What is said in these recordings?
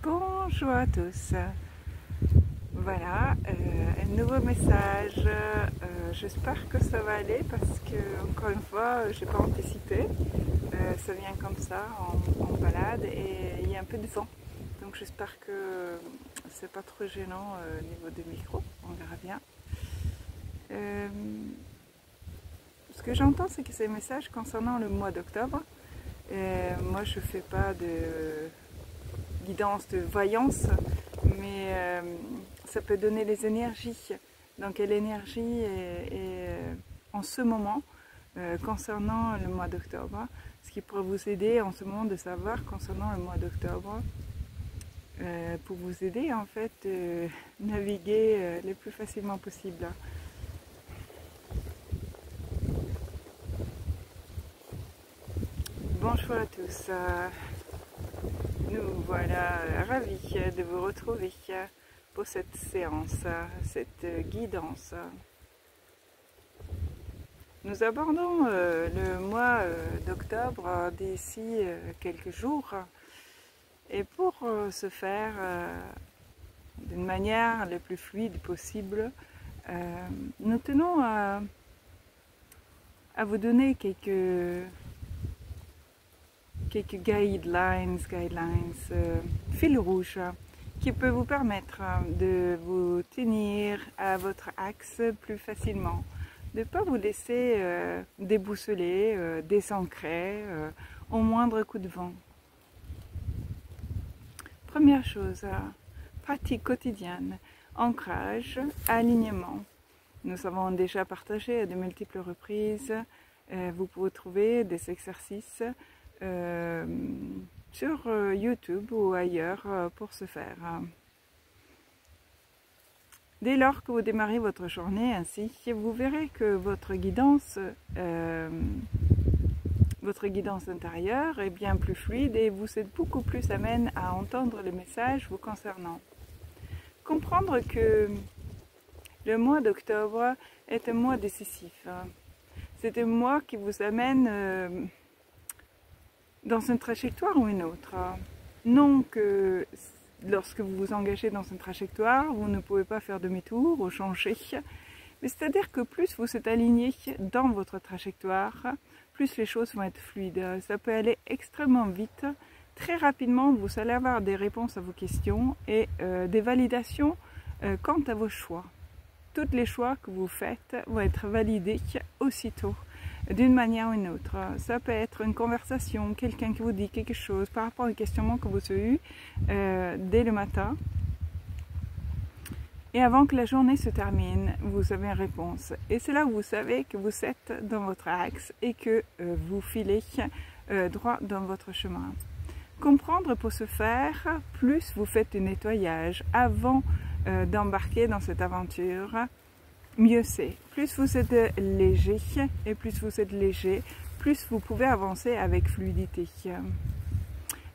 Bonjour à tous. Voilà, un nouveau message. J'espère que ça va aller parce que, encore une fois, j'ai pas anticipé. Ça vient comme ça, en balade, et il y a un peu de vent. Donc j'espère que c'est pas trop gênant au niveau du micro. On verra bien. Ce que j'entends, c'est que c'est un message concernant le mois d'octobre. Moi, je fais pas de guidance de voyance, mais ça peut donner les énergies. Donc quelle énergie est en ce moment concernant le mois d'octobre, ce qui pourrait vous aider en ce moment de savoir concernant le mois d'octobre, pour vous aider en fait naviguer le plus facilement possible. Bonjour à tous. Nous voilà ravis de vous retrouver pour cette séance, cette guidance. Nous abordons le mois d'octobre d'ici quelques jours, et pour ce faire d'une manière la plus fluide possible, nous tenons à vous donner quelques guidelines, fil rouge, qui peut vous permettre de vous tenir à votre axe plus facilement, de ne pas vous laisser déboussoler, désancrer au moindre coup de vent. Première chose, pratique quotidienne, ancrage, alignement. Nous avons déjà partagé à de multiples reprises. Vous pouvez trouver des exercices sur YouTube ou ailleurs pour ce faire. Dès lors que vous démarrez votre journée ainsi, vous verrez que votre guidance intérieure est bien plus fluide et vous êtes beaucoup plus amène à entendre les messages vous concernant. Comprendre que le mois d'octobre est un mois décisif. C'est un mois qui vous amène dans une trajectoire ou une autre. Non que lorsque vous vous engagez dans une trajectoire, vous ne pouvez pas faire demi-tour ou changer. Mais c'est-à-dire que plus vous êtes aligné dans votre trajectoire, plus les choses vont être fluides. Ça peut aller extrêmement vite. Très rapidement, vous allez avoir des réponses à vos questions et des validations quant à vos choix. Tous les choix que vous faites vont être validés aussitôt, d'une manière ou une autre. Ça peut être une conversation, quelqu'un qui vous dit quelque chose par rapport au questionnement que vous avez eu dès le matin. Et avant que la journée se termine, vous avez une réponse. Et c'est là où vous savez que vous êtes dans votre axe et que vous filez droit dans votre chemin. Comprendre pour ce faire, plus vous faites du nettoyage avant d'embarquer dans cette aventure, mieux c'est. Plus vous êtes léger, et plus vous êtes léger, plus vous pouvez avancer avec fluidité.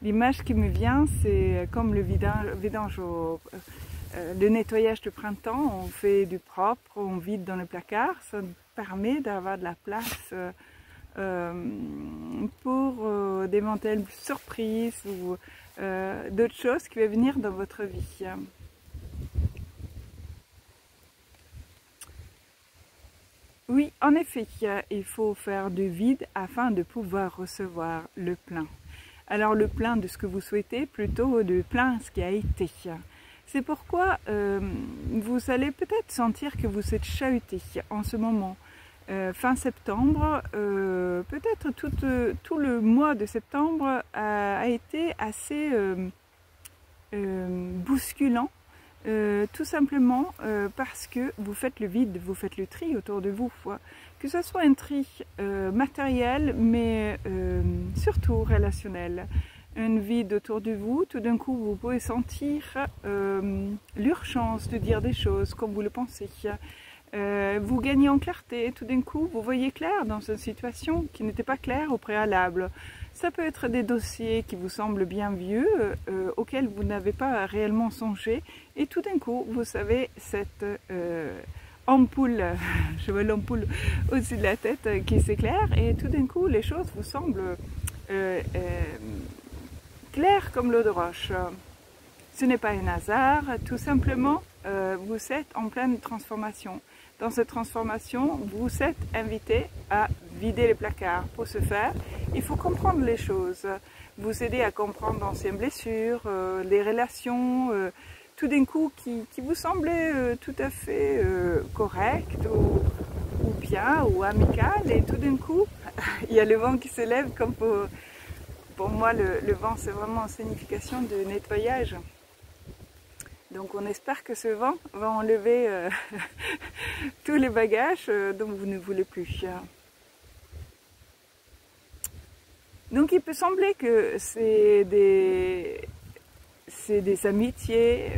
L'image qui me vient, c'est comme le vidange, le nettoyage du printemps. On fait du propre, on vide dans le placard. Ça permet d'avoir de la place pour d'éventuelles surprises ou d'autres choses qui vont venir dans votre vie. Oui, en effet, il faut faire du vide afin de pouvoir recevoir le plein. Alors le plein de ce que vous souhaitez, plutôt le plein de ce qui a été. C'est pourquoi vous allez peut-être sentir que vous êtes chahuté en ce moment. Fin septembre, peut-être tout le mois de septembre a été assez bousculant. Tout simplement parce que vous faites le vide, vous faites le tri autour de vous. Que ce soit un tri matériel, mais surtout relationnel. Un vide autour de vous, tout d'un coup vous pouvez sentir l'urgence de dire des choses comme vous le pensez. Vous gagnez en clarté, tout d'un coup vous voyez clair dans une situation qui n'était pas claire au préalable. Ça peut être des dossiers qui vous semblent bien vieux, auxquels vous n'avez pas réellement songé, et tout d'un coup vous savez cette ampoule, je vois l'ampoule au-dessus de la tête qui s'éclaire, et tout d'un coup les choses vous semblent claires comme l'eau de roche. Ce n'est pas un hasard, tout simplement, vous êtes en pleine transformation. Dans cette transformation, vous êtes invité à vider les placards. Pour ce faire, il faut comprendre les choses, vous aider à comprendre d'anciennes blessures, les relations, tout d'un coup qui vous semblaient tout à fait correctes ou bien ou amicales, et tout d'un coup, il y a le vent qui se lève, comme pour moi le vent c'est vraiment une signification de nettoyage. Donc on espère que ce vent va enlever tous les bagages dont vous ne voulez plus. Donc il peut sembler que c'est des amitiés,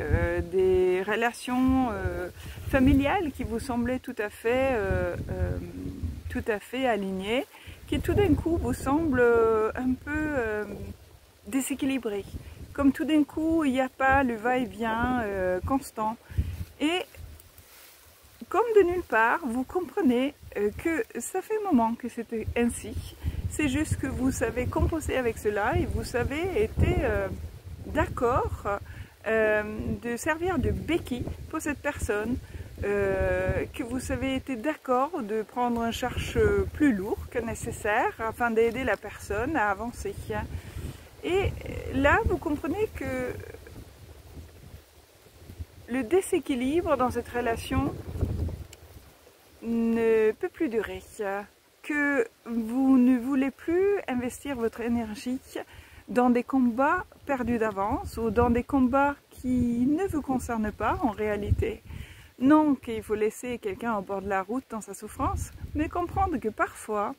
des relations familiales qui vous semblaient tout à fait alignées, qui tout d'un coup vous semblent un peu déséquilibrées. Comme tout d'un coup, il n'y a pas le va-et-vient constant. Et comme de nulle part, vous comprenez que ça fait un moment que c'était ainsi. C'est juste que vous savez composer avec cela et vous avez été d'accord de servir de béquille pour cette personne, que vous avez été d'accord de prendre une charge plus lourde que nécessaire afin d'aider la personne à avancer. Et là, vous comprenez que le déséquilibre dans cette relation ne peut plus durer, que vous ne voulez plus investir votre énergie dans des combats perdus d'avance ou dans des combats qui ne vous concernent pas en réalité. Non qu'il faut laisser quelqu'un au bord de la route dans sa souffrance, mais comprendre que parfois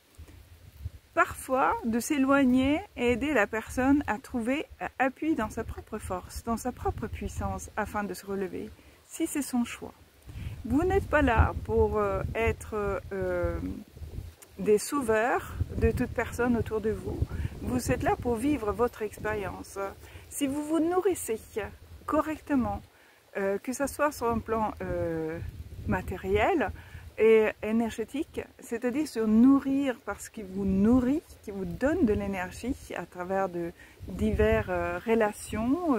de s'éloigner et aider la personne à trouver appui dans sa propre force, dans sa propre puissance afin de se relever, si c'est son choix. Vous n'êtes pas là pour être des sauveurs de toute personne autour de vous. Vous êtes là pour vivre votre expérience. Si vous vous nourrissez correctement, que ce soit sur un plan matériel et énergétique, c'est-à-dire se nourrir parce qu'il vous nourrit, qui vous donne de l'énergie à travers de diverses relations,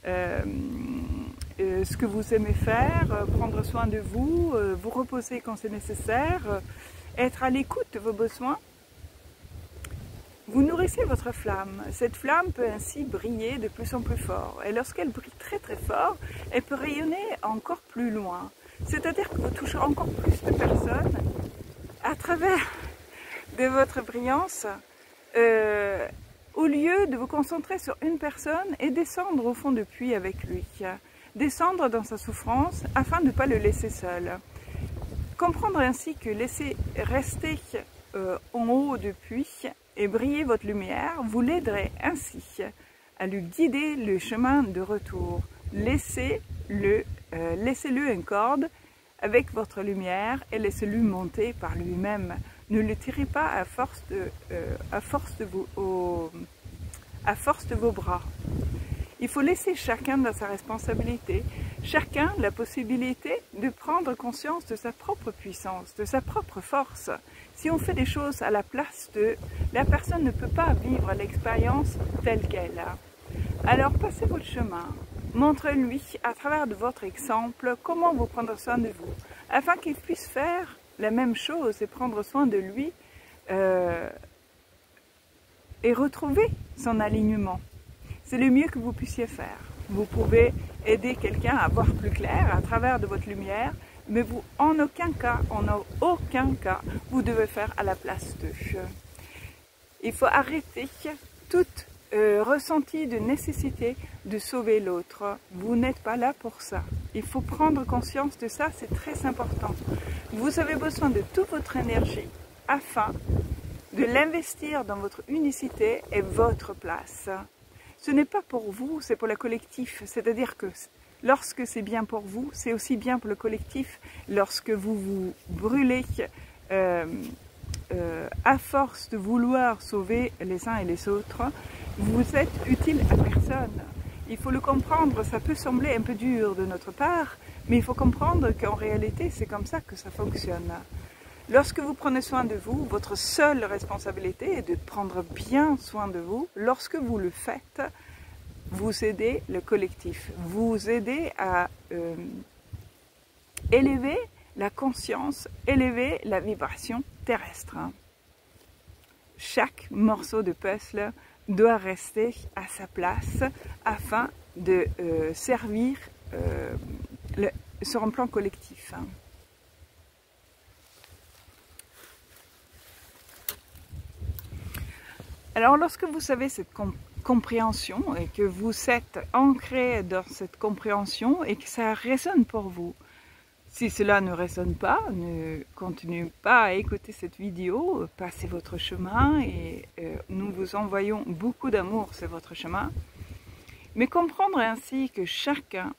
ce que vous aimez faire, prendre soin de vous, vous reposer quand c'est nécessaire, être à l'écoute de vos besoins. Vous nourrissez votre flamme. Cette flamme peut ainsi briller de plus en plus fort. Et lorsqu'elle brille très très fort, elle peut rayonner encore plus loin. C'est-à-dire que vous toucherez encore plus de personnes à travers de votre brillance, au lieu de vous concentrer sur une personne et descendre au fond du puits avec lui. Descendre dans sa souffrance afin de ne pas le laisser seul. Comprendre ainsi que laisser rester en haut du puits et briller votre lumière, vous l'aiderez ainsi à lui guider le chemin de retour. Laissez-le une corde avec votre lumière et laissez-le monter par lui-même. Ne le tirez pas à force de vos bras. Il faut laisser chacun dans sa responsabilité, chacun la possibilité de prendre conscience de sa propre puissance, de sa propre force. Si on fait des choses à la place de, la personne ne peut pas vivre l'expérience telle qu'elle a. Alors passez votre chemin, montrez-lui à travers de votre exemple comment vous prendre soin de vous, afin qu'il puisse faire la même chose et prendre soin de lui et retrouver son alignement. C'est le mieux que vous puissiez faire. Vous pouvez aider quelqu'un à voir plus clair à travers de votre lumière, mais vous, en aucun cas, vous devez faire à la place d'eux. Il faut arrêter toute ressenti de nécessité de sauver l'autre. Vous n'êtes pas là pour ça. Il faut prendre conscience de ça, c'est très important. Vous avez besoin de toute votre énergie afin de l'investir dans votre unicité et votre place. Ce n'est pas pour vous, c'est pour le collectif. C'est-à-dire que lorsque c'est bien pour vous, c'est aussi bien pour le collectif. Lorsque vous vous brûlez à force de vouloir sauver les uns et les autres, vous êtes utile à personne. Il faut le comprendre, ça peut sembler un peu dur de notre part, mais il faut comprendre qu'en réalité, c'est comme ça que ça fonctionne. Lorsque vous prenez soin de vous, votre seule responsabilité est de prendre bien soin de vous. Lorsque vous le faites, vous aider le collectif, vous aider à élever la conscience, élever la vibration terrestre. Chaque morceau de puzzle doit rester à sa place afin de servir sur un plan collectif. Alors lorsque vous savez cette compréhension et que vous êtes ancré dans cette compréhension et que ça résonne pour vous, si cela ne résonne pas, ne continuez pas à écouter cette vidéo, passez votre chemin et nous vous envoyons beaucoup d'amour sur votre chemin. Mais comprendre ainsi que chacun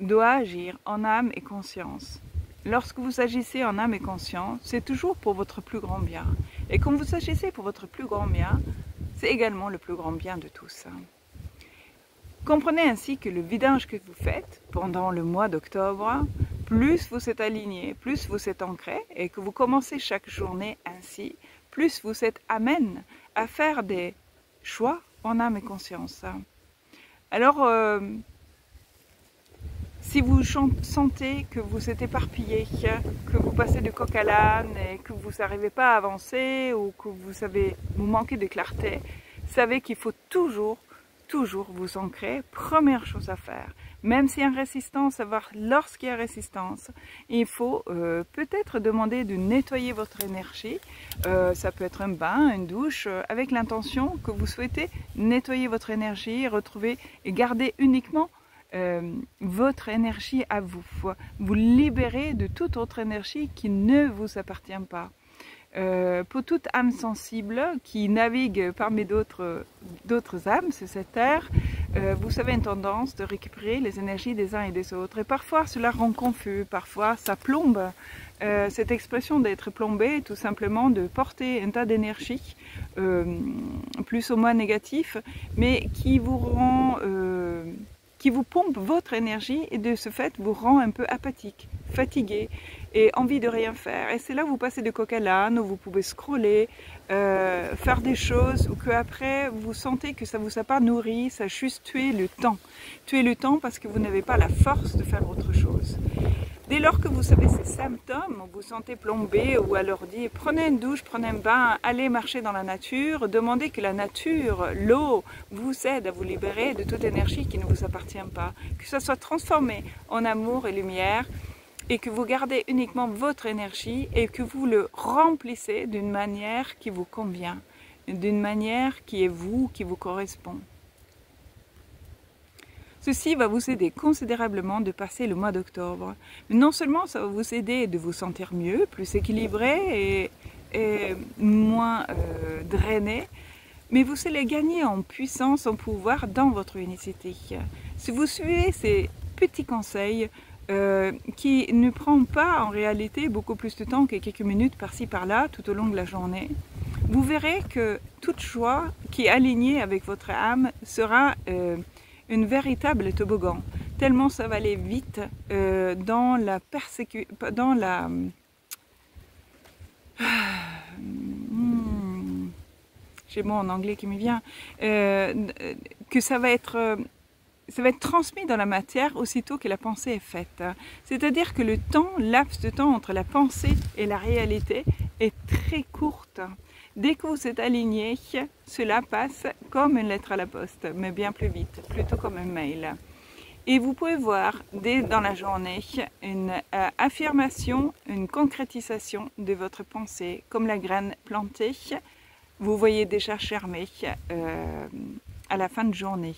doit agir en âme et conscience. Lorsque vous agissez en âme et conscience, c'est toujours pour votre plus grand bien. Et quand vous agissez pour votre plus grand bien, c'est également le plus grand bien de tous. Comprenez ainsi que le vidage que vous faites pendant le mois d'octobre, plus vous êtes aligné, plus vous êtes ancré et que vous commencez chaque journée ainsi, plus vous êtes amène à faire des choix en âme et conscience. Alors, si vous sentez que vous êtes éparpillé, que vous passez de coq à l'âne et que vous n'arrivez pas à avancer ou que vous manquez de clarté, savez qu'il faut toujours vous ancrer. Première chose à faire, même s'il y a une résistance, savoir lorsqu'il y a résistance, il faut peut-être demander de nettoyer votre énergie. Ça peut être un bain, une douche, avec l'intention que vous souhaitez nettoyer votre énergie, retrouver et garder uniquement votre énergie à vous. Vous libérer de toute autre énergie qui ne vous appartient pas. Pour toute âme sensible qui navigue parmi d'autres âmes sur cette terre, vous avez une tendance de récupérer les énergies des uns et des autres. Et parfois cela rend confus, parfois ça plombe. Cette expression d'être plombé, tout simplement de porter un tas d'énergie, plus ou moins négatif, mais qui vous rend... qui vous pompe votre énergie et de ce fait vous rend un peu apathique, fatigué et envie de rien faire. Et c'est là où vous passez de coq à l'âne, où vous pouvez scroller, faire des choses, ou qu'après vous sentez que ça ne vous a pas nourri, ça a juste tué le temps. Tuer le temps parce que vous n'avez pas la force de faire autre chose. Dès lors que vous savez ces symptômes, vous vous sentez plombé ou alors dit prenez une douche, prenez un bain, allez marcher dans la nature, demandez que la nature, l'eau, vous aide à vous libérer de toute énergie qui ne vous appartient pas, que ça soit transformé en amour et lumière et que vous gardez uniquement votre énergie et que vous le remplissez d'une manière qui vous convient, d'une manière qui est vous, qui vous correspond. Ceci va vous aider considérablement de passer le mois d'octobre. Non seulement ça va vous aider de vous sentir mieux, plus équilibré et moins drainé, mais vous allez gagner en puissance, en pouvoir dans votre unicité. Si vous suivez ces petits conseils qui ne prennent pas en réalité beaucoup plus de temps que quelques minutes par-ci par-là tout au long de la journée, vous verrez que toute joie qui est alignée avec votre âme sera une véritable toboggan, tellement ça va aller vite dans la j'ai le mot en anglais qui me vient, que ça va être transmis dans la matière aussitôt que la pensée est faite. C'est-à-dire que le laps de temps entre la pensée et la réalité est très courte. Dès que vous êtes aligné, cela passe comme une lettre à la poste, mais bien plus vite, plutôt comme un mail. Et vous pouvez voir dès dans la journée une affirmation, une concrétisation de votre pensée, comme la graine plantée. Vous voyez déjà germer à la fin de journée.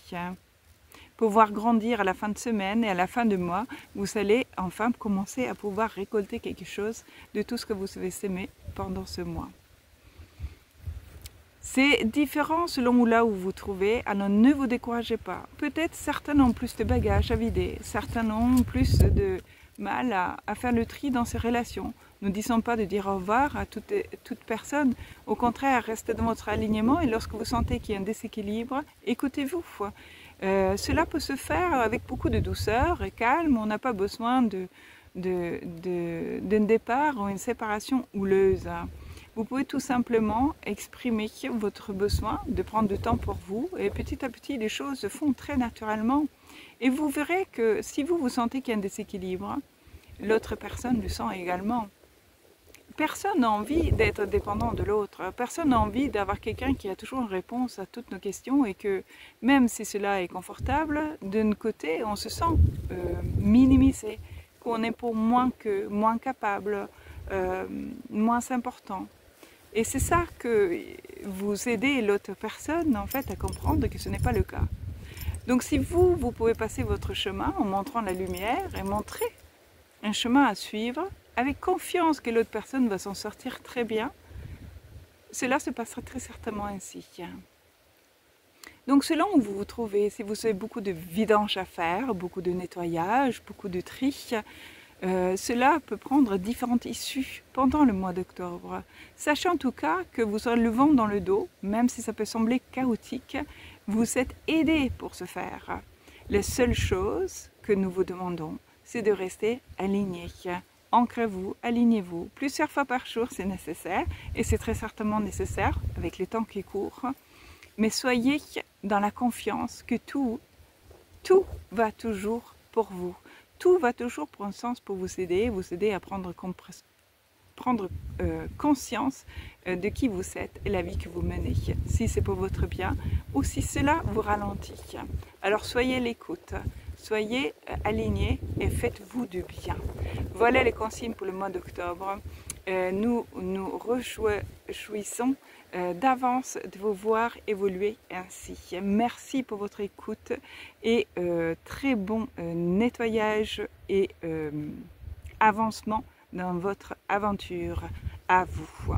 Pouvoir grandir à la fin de semaine et à la fin de mois, vous allez enfin commencer à pouvoir récolter quelque chose de tout ce que vous avez semé pendant ce mois. C'est différent selon là où vous vous trouvez, alors ne vous découragez pas. Peut-être certains ont plus de bagages à vider, certains ont plus de mal à faire le tri dans ces relations. Nous ne disons pas de dire au revoir à toute personne, au contraire, restez dans votre alignement et lorsque vous sentez qu'il y a un déséquilibre, écoutez-vous. Cela peut se faire avec beaucoup de douceur et calme, on n'a pas besoin d'un départ ou une séparation houleuse. Vous pouvez tout simplement exprimer votre besoin de prendre du temps pour vous et petit à petit les choses se font très naturellement. Et vous verrez que si vous vous sentez qu'il y a un déséquilibre, l'autre personne le sent également. Personne n'a envie d'être dépendant de l'autre. Personne n'a envie d'avoir quelqu'un qui a toujours une réponse à toutes nos questions et que même si cela est confortable, d'un côté, on se sent minimisé, qu'on est pour moins que, moins capable, moins important. Et c'est ça que vous aidez l'autre personne en fait à comprendre que ce n'est pas le cas. Donc si vous pouvez passer votre chemin en montrant la lumière et montrer un chemin à suivre, avec confiance que l'autre personne va s'en sortir très bien, cela se passera très certainement ainsi. Donc selon où vous vous trouvez, si vous avez beaucoup de vidange à faire, beaucoup de nettoyage, beaucoup de tri, cela peut prendre différentes issues pendant le mois d'octobre. Sachez en tout cas que vous aurez le vent dans le dos, même si ça peut sembler chaotique, vous êtes aidé pour ce faire. La seule chose que nous vous demandons, c'est de rester aligné. Ancrez-vous, alignez-vous. Plusieurs fois par jour, c'est nécessaire, et c'est très certainement nécessaire avec les temps qui courent. Mais soyez dans la confiance que tout va toujours pour vous. Tout va toujours pour un sens pour vous aider à prendre conscience de qui vous êtes et la vie que vous menez, si c'est pour votre bien ou si cela vous ralentit. Alors soyez à l'écoute, soyez alignés et faites-vous du bien. Voilà les consignes pour le mois d'octobre. Nous nous réjouissons d'avance de vous voir évoluer ainsi. Merci pour votre écoute et très bon nettoyage et avancement dans votre aventure à vous.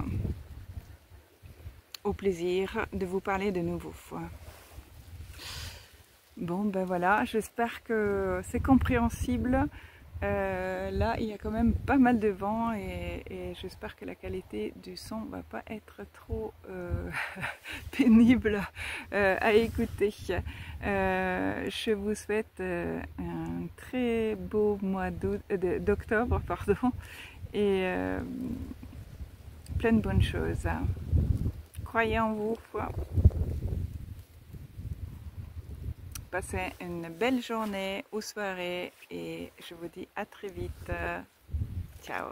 Au plaisir de vous parler de nouveau. Bon ben voilà, j'espère que c'est compréhensible. Là il y a quand même pas mal de vent et j'espère que la qualité du son va pas être trop pénible à écouter. Je vous souhaite un très beau mois d'octobre et plein de bonnes choses. Croyez en vous. Passez une belle journée ou soirée et je vous dis à très vite. Ciao.